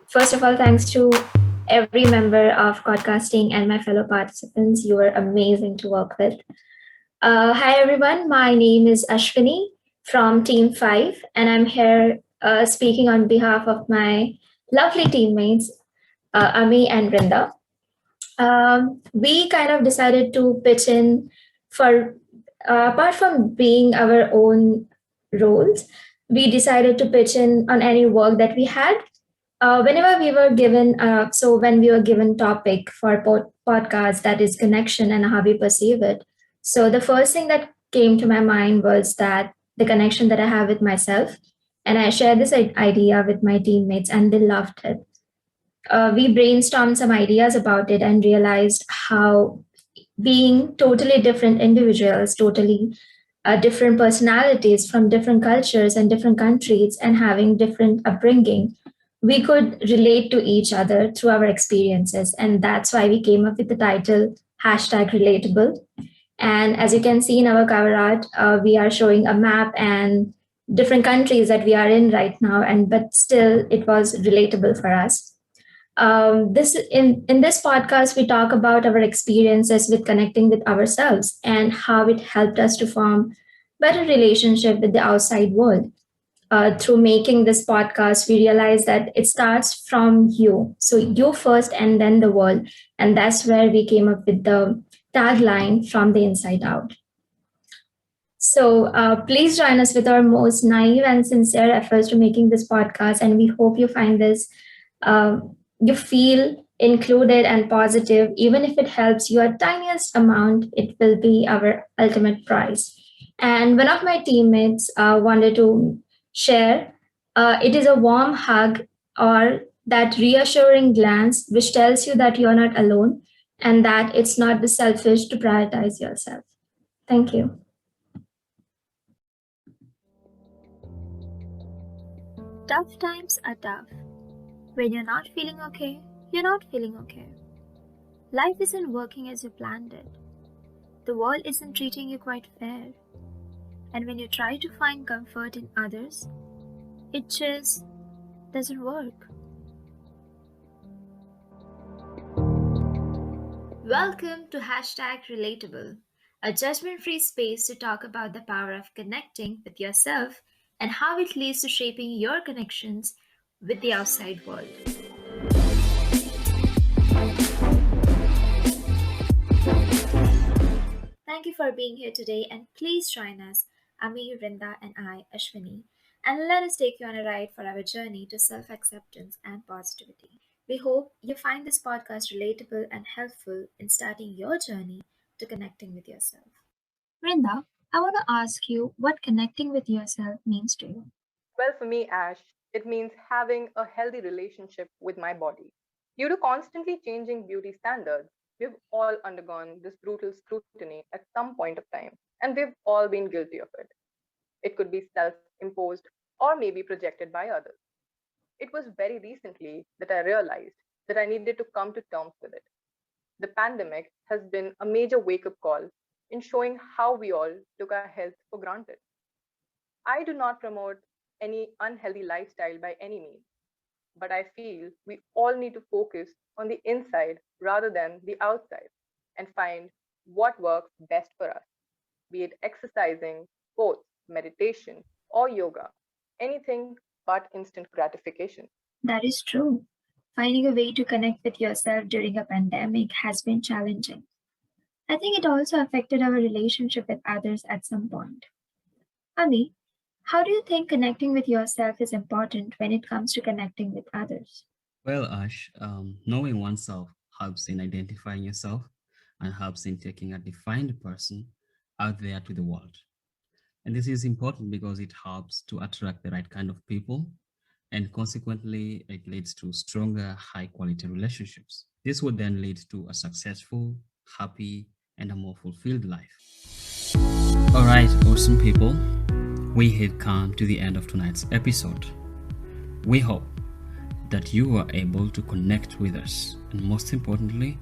First of all, thanks to every member of Quadcasting and my fellow participants. You were amazing to work with. Hi, everyone. My name is Ashvini from Team 5, and I'm here speaking on behalf of my lovely teammates, Amee and Vrinda. We kind of decided to pitch in for, apart from being our own roles, we decided to pitch in on any work that we had. Whenever we were given, when we were given topic for podcast, that is connection and how we perceive it. So the first thing that came to my mind was that the connection that I have with myself, and I shared this idea with my teammates, and they loved it. We brainstormed some ideas about it and realized how being totally different individuals, totally different personalities from different cultures and different countries, and having different upbringing, we could relate to each other through our experiences. And that's why we came up with the title hashtag relatable. And as you can see in our cover art, we are showing a map and different countries that we are in right now, and but still it was relatable for us. This in this podcast we talk about our experiences with connecting with ourselves and how it helped us to form better relationship with the outside world. Through making this podcast, we realize that it starts from you, so you first and then the world. And that's where we came up with the tagline from the inside out. So please join us with our most naive and sincere efforts to making this podcast, and we hope you find this uh, you feel included and positive. Even if it helps you a tiniest amount, it will be our ultimate prize. And one of my teammates wanted to share, it is a warm hug or that reassuring glance which tells you that you're not alone and that it's not the selfish to prioritize yourself. Thank you. Tough times are tough. When you're not feeling okay, you're not feeling okay. Life isn't working as you planned it. The world isn't treating you quite fair. And when you try to find comfort in others, it just doesn't work. Welcome to hashtag relatable, a judgment free space to talk about the power of connecting with yourself and how it leads to shaping your connections with the outside world. Thank you for being here today, and please join us, Amee, Vrinda, and I, Ashvini, and let us take you on a ride for our journey to self acceptance and positivity. We hope you find this podcast relatable and helpful in starting your journey to connecting with yourself. Vrinda, I want to ask you what connecting with yourself means to you. Well, for me, Ash, it means having a healthy relationship with my body. Due to constantly changing beauty standards, we've all undergone this brutal scrutiny at some point of time, and we've all been guilty of it. It could be self imposed or maybe projected by others. It was very recently that I realized that I needed to come to terms with it. The pandemic has been a major wake up call in showing how we all took our health for granted. I do not promote any unhealthy lifestyle by any means, but I feel we all need to focus on the inside rather than the outside and find what works best for us, be it exercising, sports, meditation, or yoga, anything but instant gratification. That is true. Finding a way to connect with yourself during a pandemic has been challenging. I think it also affected our relationship with others at some point. Ami, how do you think connecting with yourself is important when it comes to connecting with others? Well, Ash, knowing oneself helps in identifying yourself and helps in taking a defined person out there to the world. And this is important because it helps to attract the right kind of people, and consequently, it leads to stronger, high quality relationships. This would then lead to a successful, happy, and a more fulfilled life. All right, awesome people, we have come to the end of tonight's episode. We hope that you are able to connect with us, and most importantly,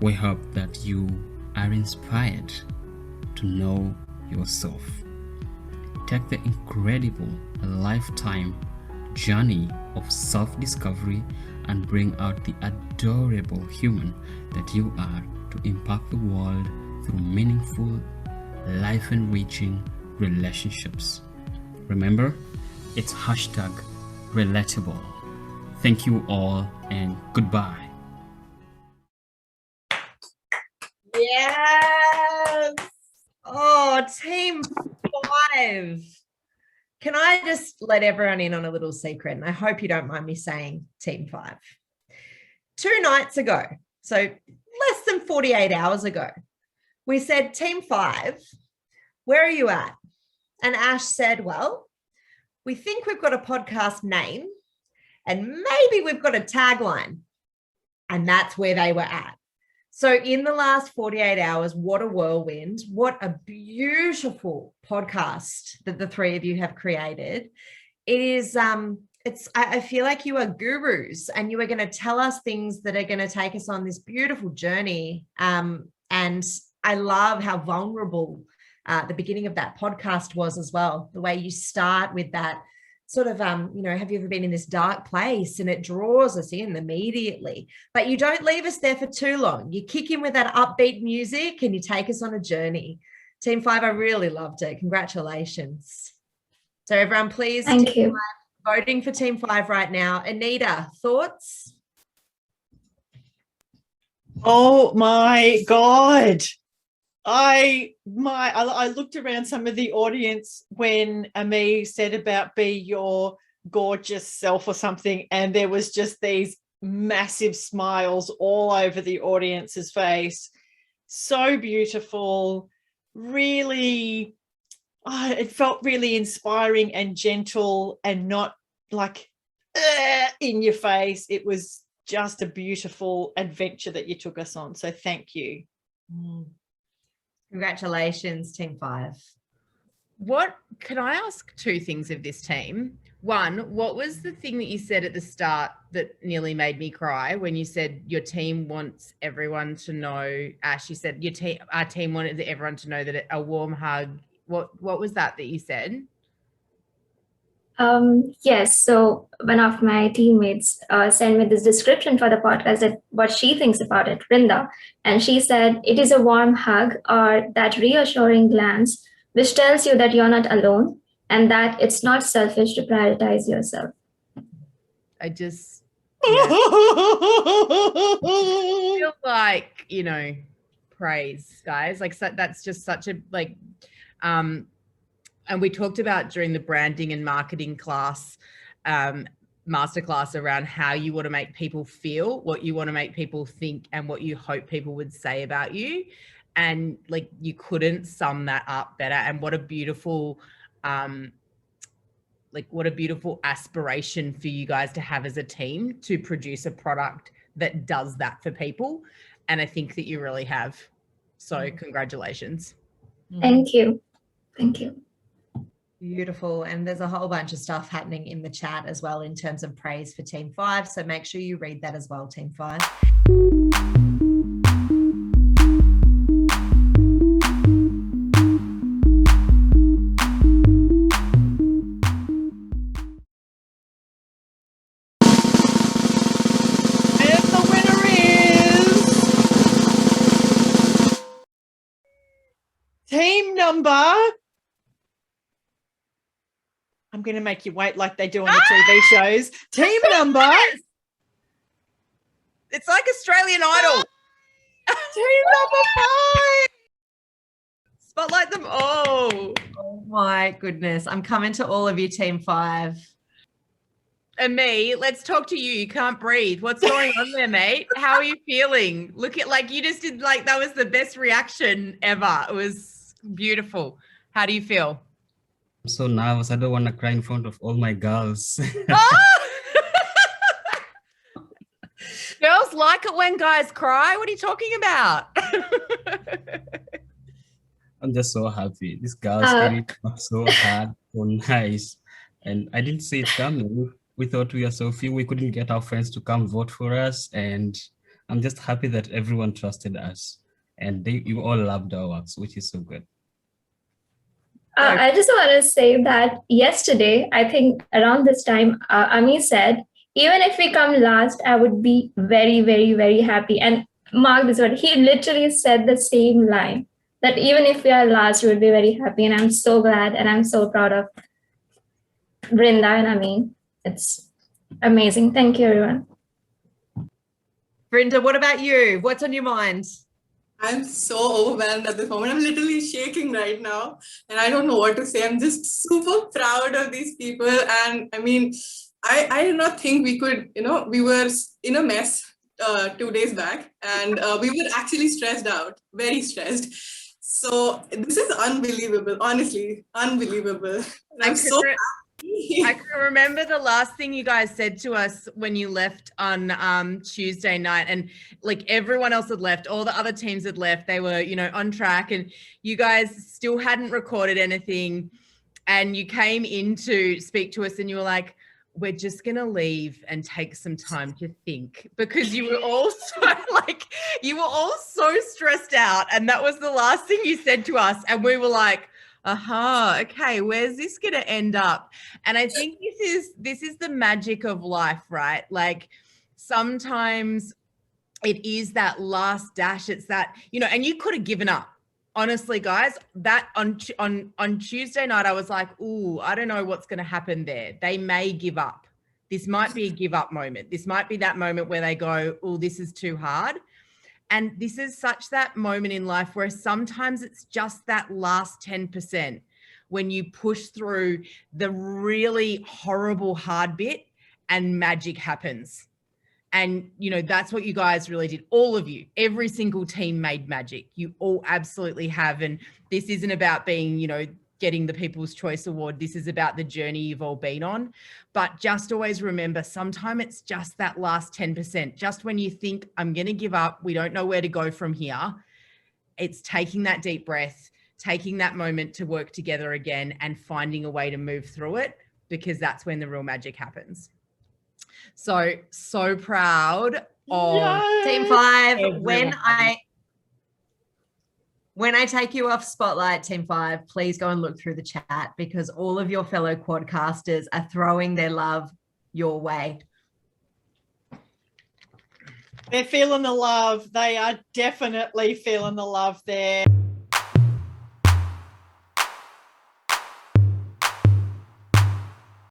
we hope that you are inspired to know yourself. Take the incredible lifetime journey of self discovery and bring out the adorable human that you are to impact the world through meaningful, life-enriching relationships. Remember, it's hashtag relatable. Thank you all and goodbye. Yes. Oh, Team 5. Can I just let everyone in on a little secret? And I hope you don't mind me saying Team 5. 2 nights ago, so less than 48 hours ago, we said, Team 5, where are you at? And Ash said, well, we think we've got a podcast name and maybe we've got a tagline. And that's where they were at. So in the last 48 hours, what a whirlwind, what a beautiful podcast that the three of you have created. It is, I feel like you are gurus and you are going to tell us things that are going to take us on this beautiful journey. And I love how vulnerable the beginning of that podcast was as well. The way you start with that sort of, have you ever been in this dark place, and it draws us in immediately, but you don't leave us there for too long. You kick in with that upbeat music and you take us on a journey. Team 5, I really loved it. Congratulations. So everyone, please, Thank you. Voting for Team 5 right now. Anita, thoughts? Oh my God. I looked around some of the audience when Amee said about be your gorgeous self or something, and there was just these massive smiles all over the audience's face. So beautiful, really, it felt really inspiring and gentle and not like in your face. It was just a beautiful adventure that you took us on. So thank you. Congratulations, Team 5. Can I ask 2 things of this team? One, what was the thing that you said at the start that nearly made me cry when you said your team wants everyone to know? Ash, you said our team wanted everyone to know that a warm hug. What was that you said? Yes, so one of my teammates sent me this description for the podcast, that what she thinks about it, Vrinda. And she said, it is a warm hug or that reassuring glance which tells you that you're not alone and that it's not selfish to prioritize yourself. I just feel like, praise, guys. Like, so that's just such a, and we talked about during the branding and marketing class, masterclass, around how you want to make people feel, what you want to make people think, and what you hope people would say about you. And like, you couldn't sum that up better. And what a beautiful, what a beautiful aspiration for you guys to have as a team to produce a product that does that for people. And I think that you really have. So congratulations. Thank you. Thank you. Beautiful. And there's a whole bunch of stuff happening in the chat as well in terms of praise for Team 5. So make sure you read that as well, Team 5. And the winner is team number. I'm going to make you wait like they do on the TV shows. Team number. It's like Australian Idol. Team number 5. Spotlight them all. Oh my goodness. I'm coming to all of you, Team 5. Amee, let's talk to you. You can't breathe. What's going on there, mate? How are you feeling? Look at, like, you just did, like, that was the best reaction ever. It was beautiful. How do you feel? I'm so nervous. I don't want to cry in front of all my girls. Girls like it when guys cry. What are you talking about? I'm just so happy. These girls did it so hard, so nice. And I didn't see it coming. We thought we are so few, we couldn't get our friends to come vote for us. And I'm just happy that everyone trusted us. And you all loved our works, which is so good. I just want to say that yesterday, I think around this time, Amee said, even if we come last, I would be very, very, very happy. And mark this word, he literally said the same line, that even if we are last, we would be very happy. And I'm so glad and I'm so proud of Vrinda and Amee. It's amazing. Thank you, everyone. Vrinda, what about you? What's on your mind? I'm so overwhelmed at this moment. I'm literally shaking right now and I don't know what to say. I'm just super proud of these people. And I mean, I did not think we could, we were in a mess 2 days back and we were actually stressed out, very stressed. So this is unbelievable, honestly, unbelievable. And I'm so I can remember the last thing you guys said to us when you left on Tuesday night, and like everyone else had left, all the other teams had left, they were, on track, and you guys still hadn't recorded anything, and you came in to speak to us and you were like, we're just going to leave and take some time to think, because you were all so stressed out. And that was the last thing you said to us. And we were like, okay, where's this going to end up? And I think this is the magic of life, right? Like sometimes it is that last dash. It's that, and you could have given up. Honestly, guys, that on Tuesday night, I was like, ooh, I don't know what's going to happen there. They may give up. This might be a give up moment. This might be that moment where they go, oh, this is too hard. And this is such that moment in life where sometimes it's just that last 10% when you push through the really horrible hard bit and magic happens. And, that's what you guys really did. All of you, every single team made magic. You all absolutely have. And this isn't about being, getting the People's Choice Award. This is about the journey you've all been on. But just always remember, sometimes it's just that last 10%. Just when you think, I'm going to give up, we don't know where to go from here. It's taking that deep breath, taking that moment to work together again and finding a way to move through it, because that's when the real magic happens. So proud of Team 5. everyone. When I take you off spotlight, Team 5, please go and look through the chat, because all of your fellow quadcasters are throwing their love your way. They're feeling the love. They are definitely feeling the love there.